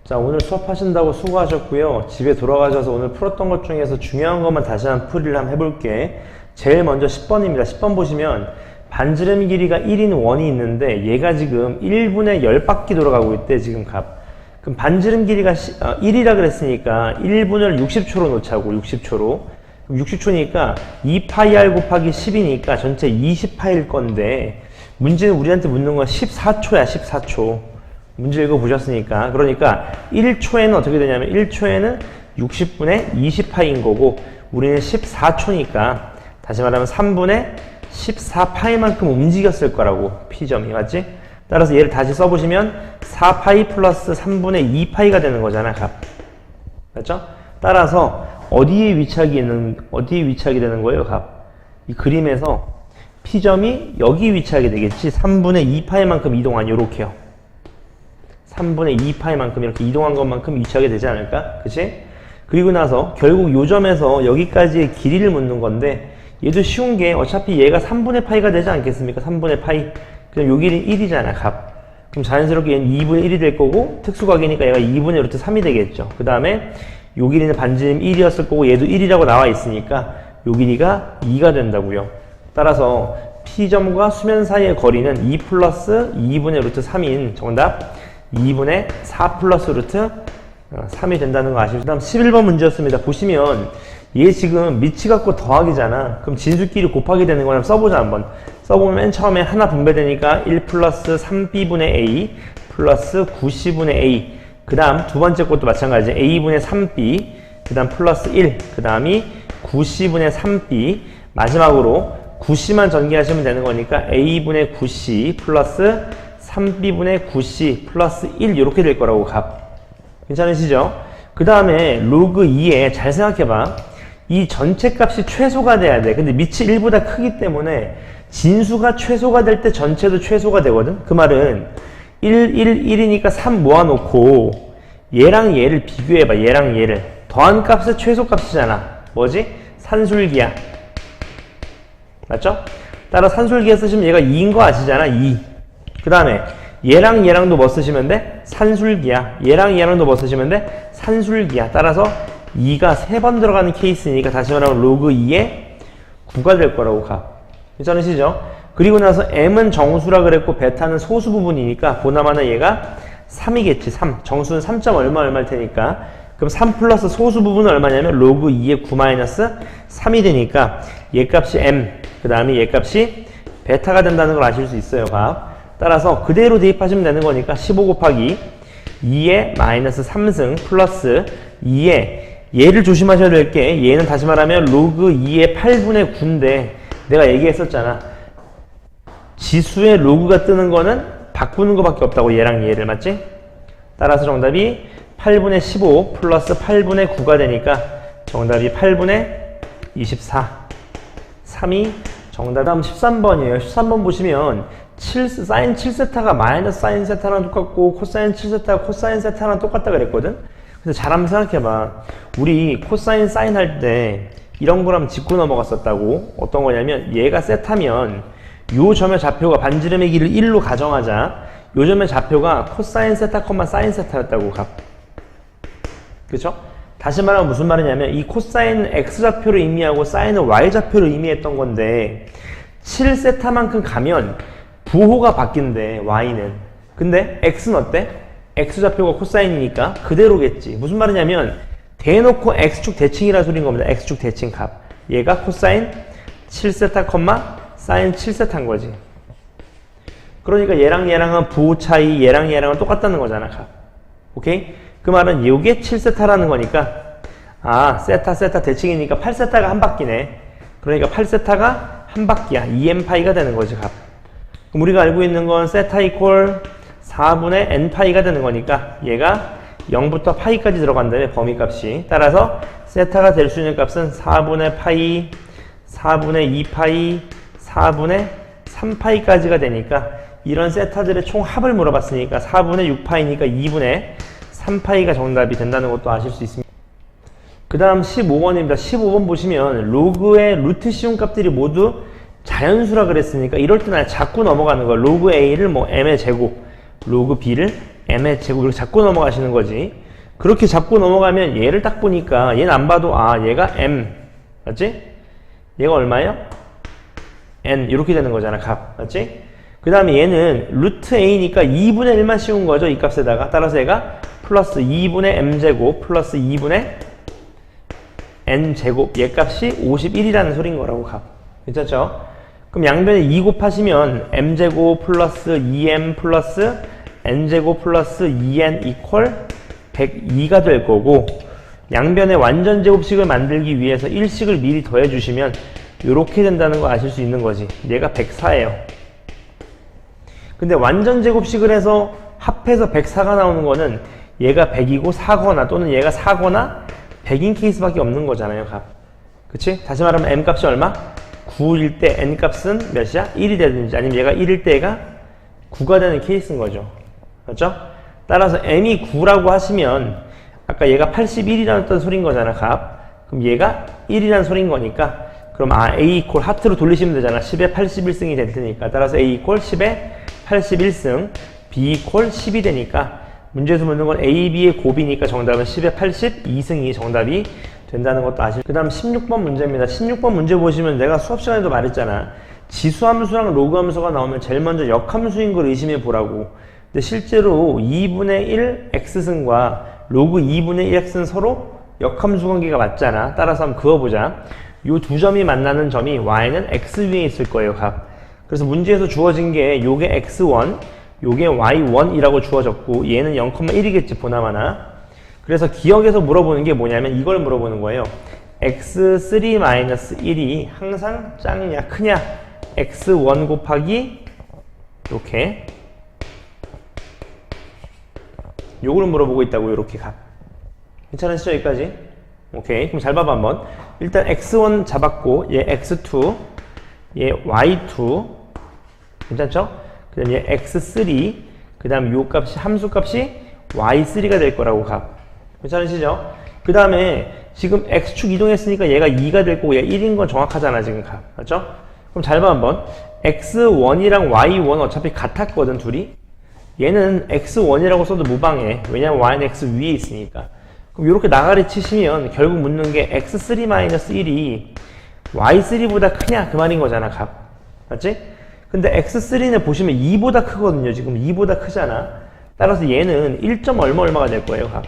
자, 오늘 수업하신다고 수고하셨고요. 집에 돌아가셔서 오늘 풀었던 것 중에서 중요한 것만 다시 한번 풀이를 한번 해볼게. 제일 먼저 10번입니다. 10번 보시면 반지름 길이가 1인 원이 있는데 얘가 지금 1분의 10바퀴 돌아가고 있대, 지금 값. 그럼 반지름 길이가 1이라 그랬으니까 1분을 60초로 놓자고, 60초로. 60초니까 2파이r 곱하기 10이니까 전체 20파일 건데 문제는 우리한테 묻는 건 14초야, 14초. 문제 읽어보셨으니까. 그러니까 1초에는 어떻게 되냐면 1초에는 60분의 20파인 거고 우리는 14초니까 다시 말하면 3분의 14파이만큼 움직였을 거라고, P점이. 맞지? 따라서 얘를 다시 써보시면 4파이 플러스 3분의 2파이가 되는 거잖아, 값. 맞죠? 따라서 어디에 위치하게 되는 거예요, 값? 이 그림에서 P점이 여기 위치하게 되겠지. 3분의 2파이만큼 이동한, 요렇게요. 3분의 2파이만큼 이렇게 이동한 것만큼 위치하게 되지 않을까? 그치? 그리고 나서 결국 요 점에서 여기까지의 길이를 묻는 건데 얘도 쉬운 게 어차피 얘가 3분의 파이가 되지 않겠습니까? 3분의 파이. 그럼 요 길이는 1이잖아, 값. 그럼 자연스럽게 얘는 2분의 1이 될 거고 특수각이니까 얘가 2분의 루트 3이 되겠죠. 그 다음에 요 길이는 반지름 1이었을 거고 얘도 1이라고 나와 있으니까 요 길이가 2가 된다고요. 따라서 P점과 수면 사이의 거리는 2 플러스 2분의 루트 3인 정답 2분의 4 플러스 루트 3이 된다는 거 아시죠? 그 다음 11번 문제였습니다. 보시면 얘 지금 미치 갖고 더하기잖아. 그럼 진수끼리 곱하기 되는 거랑 써보자, 한번. 써보면 맨 처음에 하나 분배되니까 1 플러스 3b분의 a 플러스 9c분의 a. 그 다음 두 번째 것도 마찬가지. a분의 3b. 그 다음 플러스 1. 그 다음이 9c분의 3b. 마지막으로 9c만 전개하시면 되는 거니까 a분의 9c 플러스 3b분의 9c 플러스 1 이렇게 될 거라고, 값. 괜찮으시죠? 그 다음에 로그 2에 잘 생각해봐. 이 전체 값이 최소가 돼야 돼. 근데 밑이 1보다 크기 때문에 진수가 최소가 될 때 전체도 최소가 되거든. 그 말은 1, 1, 1이니까 3 모아놓고 얘랑 얘를 비교해봐. 얘랑 얘를. 더한 값은 최소값이잖아. 뭐지? 산술기야. 맞죠? 따라 산술기에 쓰시면 얘가 2인 거 아시잖아. 2. 그 다음에 얘랑 얘랑도 뭐 쓰시면 돼? 산술기야. 얘랑 얘랑도 뭐 쓰시면 돼? 산술기야. 따라서 2가 3번 들어가는 케이스니까 다시 말하면 로그 2에 9가 될 거라고, 값. 괜찮으시죠? 그리고 나서 m은 정수라 그랬고 베타는 소수 부분이니까 보나마나 얘가 3이겠지. 3. 정수는 3점 얼마일 테니까. 그럼 3 플러스 소수 부분은 얼마냐면 로그 2에 9 마이너스 3이 되니까 얘 값이 m, 그 다음에 얘 값이 베타가 된다는 걸 아실 수 있어요, 값. 따라서 그대로 대입하시면 되는 거니까 15 곱하기 2의 마이너스 3승 플러스 2의 얘를 조심하셔야 될 게 얘는 다시 말하면 로그 2의 8분의 9인데 내가 얘기했었잖아. 지수의 로그가 뜨는 거는 바꾸는 거밖에 없다고, 얘랑 얘를. 맞지? 따라서 정답이 8분의 15 플러스 8분의 9가 되니까 정답이 8분의 24. 3이 정답. 다음 13번이에요. 13번 보시면 사인 7세타가 마이너스 사인 세타랑 똑같고 코사인 7세타가 코사인 세타랑 똑같다 그랬거든? 그래서 잘 한번 생각해봐. 우리 코사인 사인 할 때 이런 거라면 짚고 넘어갔었다고. 어떤 거냐면 얘가 세타면 요 점의 좌표가 반지름의 길이를 1로 가정하자. 요 점의 좌표가 코사인 세타, 사인 세타였다고, 값. 그쵸? 다시 말하면 무슨 말이냐면 이 코사인은 x좌표를 의미하고 사인은 y좌표를 의미했던 건데 7세타만큼 가면 부호가 바뀐대, y는. 근데 x는 어때? x좌표가 코사인이니까 그대로겠지. 무슨 말이냐면 대놓고 x축 대칭이라 소리인 겁니다. x축 대칭 값. 얘가 코사인 7세타, 사인 7세타인 거지. 그러니까 얘랑 얘랑은 부호 차이, 얘랑 얘랑은 똑같다는 거잖아, 값. 오케이? 그 말은 이게 7세타라는 거니까 세타 대칭이니까 8세타가 한 바퀴네. 그러니까 8세타가 한 바퀴야. 2n파이가 되는 거지, 값. 그럼 우리가 알고 있는 건 세타 이퀄 4분의 n파이가 되는 거니까 얘가 0부터 파이까지 들어간다며, 범위값이. 따라서 세타가 될 수 있는 값은 4분의 파이, 4분의 2파이, 4분의 3파이까지가 되니까 이런 세타들의 총 합을 물어봤으니까 4분의 6파이니까 2분의 3파이가 정답이 된다는 것도 아실 수 있습니다. 그 다음 15번입니다. 15번 보시면 로그의 루트 씌운 값들이 모두 자연수라 그랬으니까 이럴 때는 자꾸 넘어가는 거야. 로그 A를 뭐 M의 제곱, 로그 B를 m의 제곱 이렇게 잡고 넘어가시는 거지. 그렇게 잡고 넘어가면 얘를 딱 보니까 얘는 안 봐도 아 얘가 m 맞지? 얘가 얼마예요? n 이렇게 되는 거잖아 값 맞지? 그 다음에 얘는 루트 a니까 2분의 1만 씌운 거죠 이 값에다가. 따라서 얘가 플러스 2분의 m제곱 플러스 2분의 n제곱 얘 값이 51이라는 소리인 거라고 값. 괜찮죠? 그럼 양변에 2 곱하시면 m제곱 플러스 2m 플러스 n제곱 플러스 2n 이퀄 102가 될 거고, 양변에 완전 제곱식을 만들기 위해서 1식을 미리 더해주시면 이렇게 된다는 거 아실 수 있는 거지. 얘가 104예요. 근데 완전 제곱식을 해서 합해서 104가 나오는 거는 얘가 100이고 4거나 또는 얘가 4거나 100인 케이스밖에 없는 거잖아요 값. 그치? 다시 말하면 m 값이 얼마? 9일 때 n 값은 몇이야? 1이 되든지 아니면 얘가 1일 때 얘가 9가 되는 케이스인 거죠. 맞죠? 따라서 m이 9라고 하시면 아까 얘가 81이라는 소리인 거잖아 값. 그럼 얘가 1이라는 소리인 거니까 그럼 a 이퀄 하트로 돌리시면 되잖아. 10에 81승이 될 테니까. 따라서 a 이퀄 10에 81승, b 이퀄 10이 되니까 문제에서 묻는 건 a, b의 곱이니까 정답은 10에 82승이 정답이 된다는 것도 아시죠? 그 다음 16번 문제입니다. 16번 문제 보시면 내가 수업 시간에도 말했잖아. 지수함수랑 로그함수가 나오면 제일 먼저 역함수인 걸 의심해 보라고. 근데 실제로 2분의 1 x승과 로그 2분의 1 x는 서로 역함수 관계가 맞잖아. 따라서 한번 그어보자. 요 두 점이 만나는 점이 y는 x 위에 있을 거예요 값. 그래서 문제에서 주어진 게 요게 x1 요게 y1이라고 주어졌고 얘는 0,1이겠지 보나마나. 그래서 기억에서 물어보는 게 뭐냐면 이걸 물어보는 거예요. x3-1이 항상 작냐 크냐 x1 곱하기 이렇게 요걸 물어보고 있다고. 요렇게 값 괜찮으시죠 여기까지? 오케이. 그럼 잘 봐봐 한번. 일단 x1 잡았고 얘 x2 얘 y2 괜찮죠? 그 다음 얘 x3 그 다음 요 값이 함수 값이 y3가 될 거라고 값. 괜찮으시죠? 그 다음에 지금 x축 이동했으니까 얘가 2가 될 거고 얘가 1인 건 정확하잖아 지금 값. 맞죠? 그럼 잘 봐 한번. x1이랑 y1 어차피 같았거든 둘이. 얘는 x1이라고 써도 무방해. 왜냐면 y는 x 위에 있으니까. 그럼 이렇게 나가리 치시면 결국 묻는 게 x3-1이 y3보다 크냐 그 말인 거잖아 값. 맞지? 근데 x3는 보시면 2보다 크거든요. 지금 2보다 크잖아. 따라서 얘는 1. 얼마가 될 거예요 값.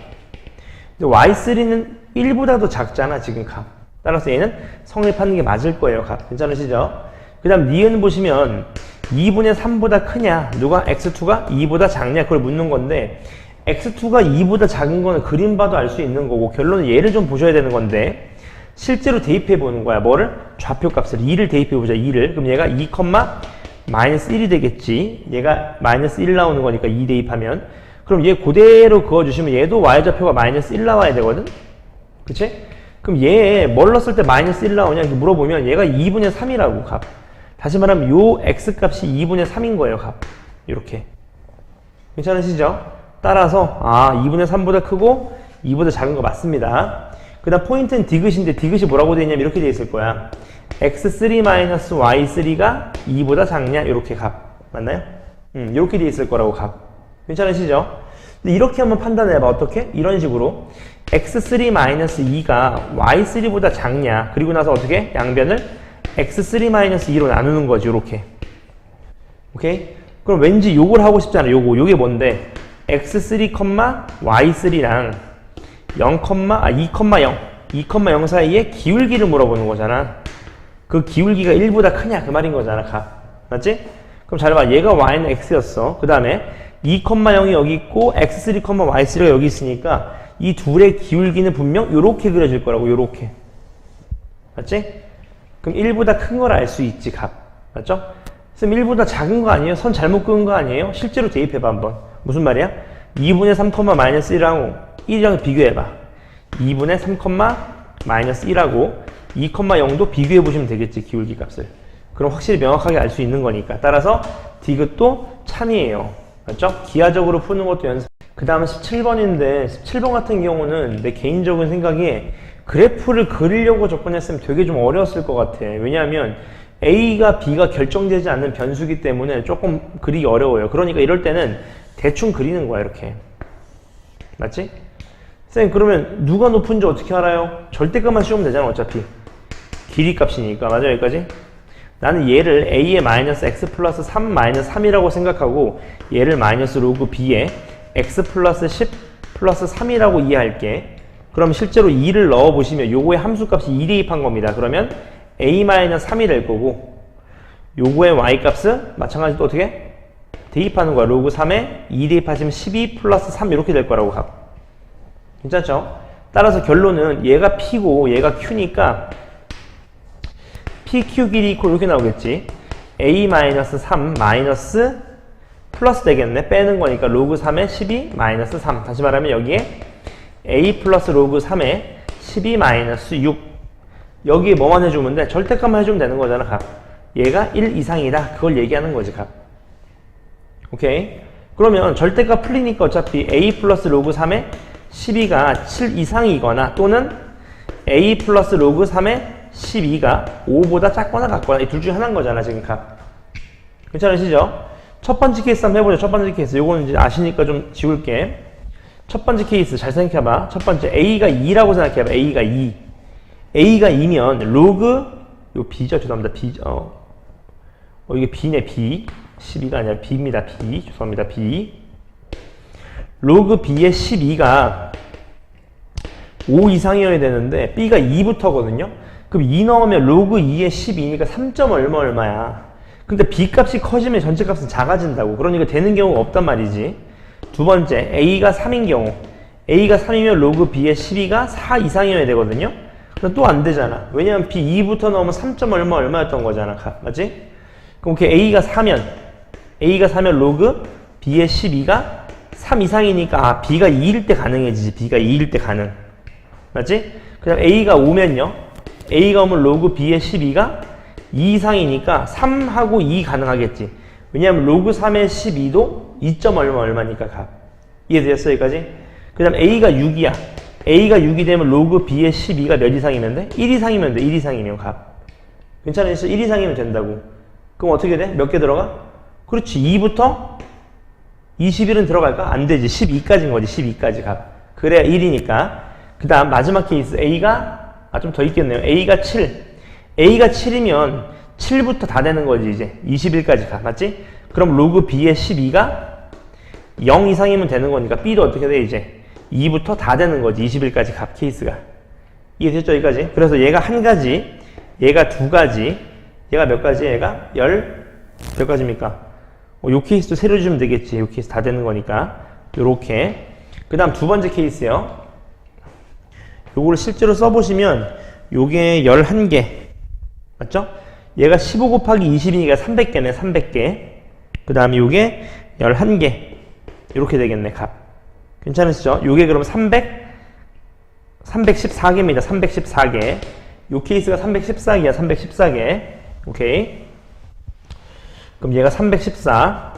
근데 y3는 1보다도 작잖아 지금 값. 따라서 얘는 성립하는 게 맞을 거예요 값. 괜찮으시죠? 그 다음 니은 보시면 2분의 3보다 크냐 누가 x2가 2보다 작냐 그걸 묻는 건데 x2가 2보다 작은 거는 그림 봐도 알 수 있는 거고 결론은 얘를 좀 보셔야 되는 건데 실제로 대입해 보는 거야. 뭐를? 좌표 값을 2를 대입해 보자. 2를. 그럼 얘가 2, -1이 되겠지. 얘가 -1 나오는 거니까 2 대입하면. 그럼 얘 그대로 그어주시면 얘도 y좌표가 -1 나와야 되거든? 그치? 그럼 얘 뭘 넣었을 때 -1 나오냐 이렇게 물어보면 얘가 2분의 3이라고 값. 다시 말하면 요 x값이 2분의 3인 거예요 값. 이렇게. 괜찮으시죠? 따라서 2분의 3보다 크고 2보다 작은 거 맞습니다. 그 다음 포인트는 디귿인데 디귿이 뭐라고 되어 있냐면 이렇게 되어 있을 거야. x3-y3가 2보다 작냐 이렇게 값. 맞나요? 이렇게 되어 있을 거라고 값. 괜찮으시죠? 근데 이렇게 한번 판단해봐. 어떻게? 이런 식으로 x3-2가 y3보다 작냐 그리고 나서 어떻게? 양변을 x3-2로 나누는 거지. 요렇게. 오케이? 그럼 왠지 요걸 하고 싶잖아. 요게 뭔데? x3, y3랑 2,0 사이에 기울기를 물어보는 거잖아. 그 기울기가 1보다 크냐 그 말인 거잖아 값. 맞지? 그럼 잘 봐. 얘가 y는 x였어. 그 다음에 2,0이 여기 있고 x3, y3가 여기 있으니까 이 둘의 기울기는 분명 요렇게 그려질 거라고. 요렇게. 맞지? 그럼 1보다 큰 걸 알 수 있지 값. 맞죠? 쌤 1보다 작은 거 아니에요? 선 잘못 그은 거 아니에요? 실제로 대입해봐 한번. 무슨 말이야? 2분의 3, -1이랑 1이랑 비교해봐. 2분의 3, -1하고 2,0도 비교해보시면 되겠지 기울기 값을. 그럼 확실히 명확하게 알 수 있는 거니까. 따라서 디귿도 참이에요. 맞죠? 기하적으로 푸는 것도 연습. 그 다음은 17번인데 17번 같은 경우는 내 개인적인 생각에 그래프를 그리려고 접근했으면 되게 좀 어려웠을 것 같아. 왜냐하면 A가 B가 결정되지 않는 변수기 때문에 조금 그리기 어려워요. 그러니까 이럴 때는 대충 그리는 거야, 이렇게. 맞지? 선생님, 그러면 누가 높은지 어떻게 알아요? 절대값만 씌우면 되잖아, 어차피. 길이 값이니까. 맞아, 여기까지? 나는 얘를 a의 마이너스 x 플러스 3 마이너스 3이라고 생각하고 얘를 마이너스 로그 b에 x 플러스 10 플러스 3이라고 이해할게. 그럼 실제로 2를 넣어보시면 요거의 함수값이 2 대입한 겁니다. 그러면 a 마이너스 3이 될 거고 요거의 y값은 마찬가지로 또 어떻게? 대입하는 거야. 로그 3에 2 대입하시면 12 플러스 3 이렇게 될 거라고 값. 괜찮죠? 따라서 결론은 얘가 p고 얘가 q니까 PQ 길이 이퀄 이렇게 나오겠지. A 마이너스 3 마이너스 플러스 되겠네. 빼는 거니까 로그 3에 12 마이너스 3. 다시 말하면 여기에 A 플러스 로그 3에 12 마이너스 6. 여기에 뭐만 해주면 돼? 절대값만 해주면 되는 거잖아, 값. 얘가 1 이상이다. 그걸 얘기하는 거지, 값. 오케이? 그러면 절대값 풀리니까 어차피 A 플러스 로그 3에 12가 7 이상이거나 또는 A 플러스 로그 3에 12가 5보다 작거나 같거나 이 둘 중에 하나인 거잖아, 지금 값. 괜찮으시죠? 첫 번째 케이스 한번 해보죠. 첫 번째 케이스. 요거는 이제 아시니까 좀 지울게. 첫 번째 케이스 잘 생각해봐. 첫 번째 A가 2라고 생각해봐. A가 2. A가 2면 로그 요 B죠. 죄송합니다. B. 이게 B네, B. 12가 아니라 B입니다. B. 죄송합니다. B. 로그 B의 12가 5 이상이어야 되는데 B가 2부터거든요. 그럼 2 넣으면 로그 2의 12니까 3점 얼마야. 근데 B값이 커지면 전체 값은 작아진다고. 그러니까 되는 경우가 없단 말이지. 두 번째, A가 3인 경우. A가 3이면 로그 B의 12가 4 이상이어야 되거든요. 근데 또 안 되잖아. 왜냐면 B 2부터 넣으면 3점 얼마였던 거잖아. 맞지? 그럼 A가 4면 로그 B의 12가 3 이상이니까 B가 2일 때 가능해지지. B가 2일 때 가능. 맞지? 그 다음 A가 5면요. A가 오면 로그 B의 12가 2 이상이니까 3하고 2 가능하겠지. 왜냐하면 로그 3의 12도 2점 얼마니까 값. 이해되셨어, 여기까지? 그 다음 A가 6이야. A가 6이 되면 로그 B의 12가 몇 이상이면 돼? 1 이상이면 돼. 1 이상이면 값. 괜찮으시죠? 1 이상이면 된다고. 그럼 어떻게 돼? 몇 개 들어가? 그렇지. 2부터 21은 들어갈까? 안 되지. 12까지인 거지. 12까지 값. 그래야 1이니까. 그 다음 마지막 케이스 A가 좀 더 있겠네요. A가 7. A가 7이면 7부터 다 되는 거지, 이제. 21까지 가. 맞지? 그럼 로그 B의 12가 0 이상이면 되는 거니까 B도 어떻게 돼, 이제? 2부터 다 되는 거지. 21까지 값 케이스가. 이해됐죠, 여기까지? 그래서 얘가 한 가지, 얘가 두 가지, 얘가 몇 가지? 얘가 몇 가지입니까? 요 케이스도 세로 주면 되겠지. 요 케이스 다 되는 거니까. 요렇게. 그 다음 두 번째 케이스요. 요거를 실제로 써보시면 요게 11개 맞죠? 얘가 15 곱하기 20이니까 300개네 300개 그 다음에 요게 11개 이렇게 되겠네 값 괜찮으시죠? 요게 그럼 314개입니다 314개 요 케이스가 314개야 314개 오케이 그럼 얘가 314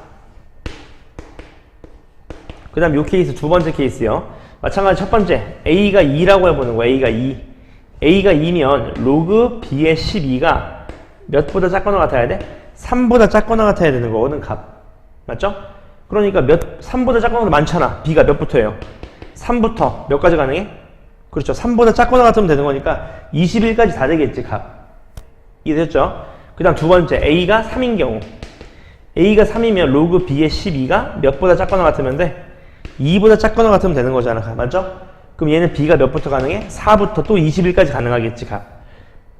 그 다음 요 케이스 두 번째 케이스요 마찬가지 첫 번째 A가 2라고 해보는 거야. A가 2. A가 2면 로그 B의 12가 몇보다 작거나 같아야 돼? 3보다 작거나 같아야 되는 거거든 값. 맞죠? 그러니까 3보다 작거나 많잖아. B가 몇부터예요? 3부터 몇 가지 가능해? 그렇죠. 3보다 작거나 같으면 되는 거니까 21까지 다 되겠지 값. 이해됐죠? 그 다음 두 번째 A가 3인 경우 A가 3이면 로그 B의 12가 몇보다 작거나 같으면 돼? 2보다 작거나 같으면 되는 거잖아, 맞죠? 그럼 얘는 B가 몇부터 가능해? 4부터 또 21까지 가능하겠지, 값.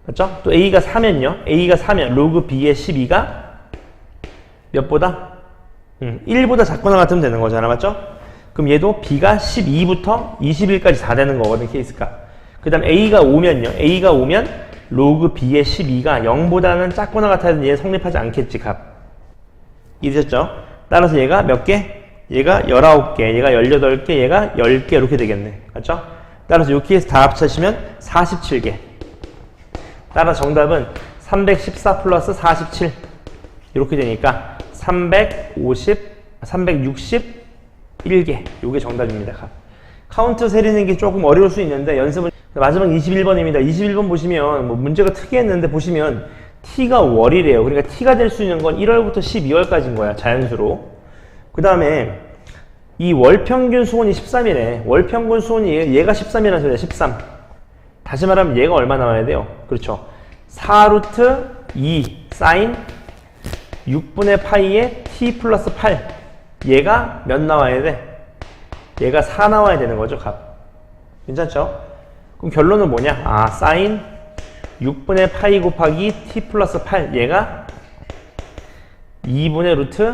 맞죠? 또 A가 4면요? A가 4면 로그 B의 12가 몇보다? 1보다 작거나 같으면 되는 거잖아, 맞죠? 그럼 얘도 B가 12부터 21까지 다 되는 거거든, 케이스가. 그 다음 A가 5면요? A가 5면 로그 B의 12가 0보다는 작거나 같아야 되는 얘는 성립하지 않겠지, 값. 이해되셨죠? 따라서 얘가 몇 개? 얘가 19개, 얘가 18개, 얘가 10개 이렇게 되겠네. 맞죠? 따라서 이 케이스 다 합치시면 47개. 따라서 정답은 314 플러스 47 이렇게 되니까 361개 요게 정답입니다. 카운트 세리는 게 조금 어려울 수 있는데 연습은 마지막 21번입니다. 21번 보시면 뭐 문제가 특이했는데 보시면 T가 월이래요. 그러니까 T가 될 수 있는 건 1월부터 12월까지인 거야. 자연수로. 그 다음에 이 월평균 수온이 13이네. 월평균 수온이 얘가 13이라는 소리야. 13. 다시 말하면 얘가 얼마 나와야 돼요? 그렇죠. 4루트 2 사인 6분의 파이에 t 플러스 8. 얘가 몇 나와야 돼? 얘가 4 나와야 되는 거죠, 값. 괜찮죠? 그럼 결론은 뭐냐? 아, 사인 6분의 파이 곱하기 t 플러스 8. 얘가 2분의 루트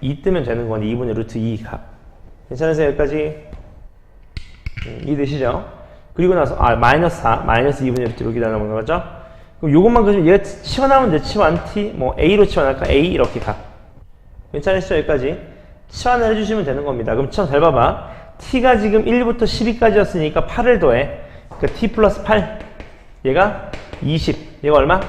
2 뜨면 되는 거니 2분의 루트 2 값. 괜찮으세요? 여기까지? 이해되시죠? 그리고 나서 마이너스 4, 마이너스 2분의 루트 여기다 넣는 거죠? 그럼 요것만 그냥 얘가 치환하면 돼. 치환 t, 뭐 a로 치환할까? a 이렇게 값. 괜찮으시죠? 여기까지? 치환을 해주시면 되는 겁니다. 그럼 치환 잘 봐봐. t가 지금 1부터 12까지였으니까 8을 더해. 그러니까 t 플러스 8. 얘가 20. 얘가 얼마?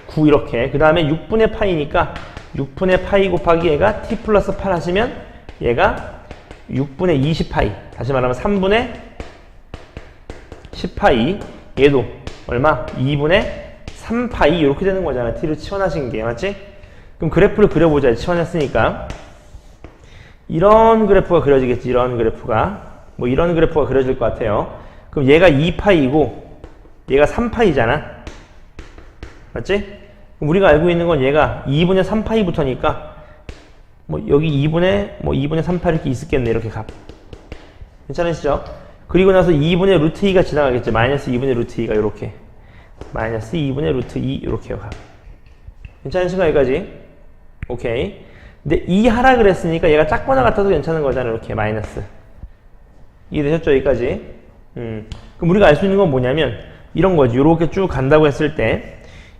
9 이렇게. 그 다음에 6분의 파이니까 6분의 파이 곱하기 얘가 t 플러스 8 하시면 얘가 6분의 20파이. 다시 말하면 3분의 10파이. 얘도 얼마? 2분의 3파이. 이렇게 되는 거잖아. t를 치환하신 게. 맞지? 그럼 그래프를 그려보자. 치환했으니까. 이런 그래프가 그려지겠지. 이런 그래프가. 뭐 이런 그래프가 그려질 것 같아요. 그럼 얘가 2파이고 얘가 3파이잖아. 맞지? 우리가 알고 있는 건 얘가 2분의 3파이부터니까 뭐 여기 2분의 3파 이렇게 있었겠네. 이렇게 값. 괜찮으시죠? 그리고 나서 2분의 루트 2가 지나가겠죠. 마이너스 2분의 루트 2가 이렇게. 마이너스 2분의 루트 2 이렇게요. 값. 괜찮으신가요? 여기까지? 오케이. 근데 2 하라 그랬으니까 얘가 작거나 같아도 괜찮은 거잖아요. 이렇게 마이너스. 이해되셨죠? 여기까지? 그럼 우리가 알 수 있는 건 뭐냐면 이런 거지. 이렇게 쭉 간다고 했을 때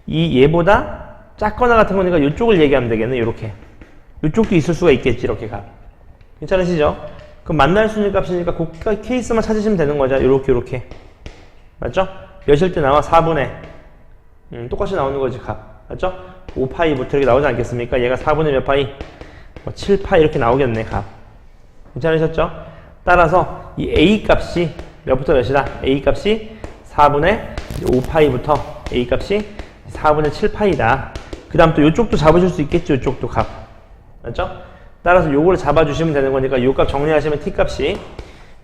이 얘보다 작거나 같은 거니까 이쪽을 얘기하면 되겠네. 이렇게. 이쪽도 있을 수가 있겠지. 이렇게 값. 괜찮으시죠? 그럼 만날 수 있는 값이니까 그 케이스만 찾으시면 되는 거죠. 이렇게. 맞죠? 몇일 때 나와? 4분의. 똑같이 나오는 거지. 값. 맞죠? 5파이부터 이렇게 나오지 않겠습니까? 얘가 4분의 몇 파이? 7파이 이렇게 나오겠네. 값. 괜찮으셨죠? 따라서 이 a 값이 몇부터 몇이다? a 값이 4분의 5파이부터 a 값이 4분의 7파이다. 그 다음 또 이쪽도 잡으실 수 있겠죠. 이쪽도 값. 맞죠? 따라서 요거를 잡아주시면 되는 거니까 요 값 정리하시면 t 값이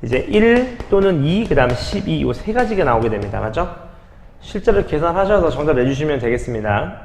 이제 1 또는 2, 그 다음 12, 요 세 가지가 나오게 됩니다. 맞죠? 실제로 계산하셔서 정답 내주시면 되겠습니다.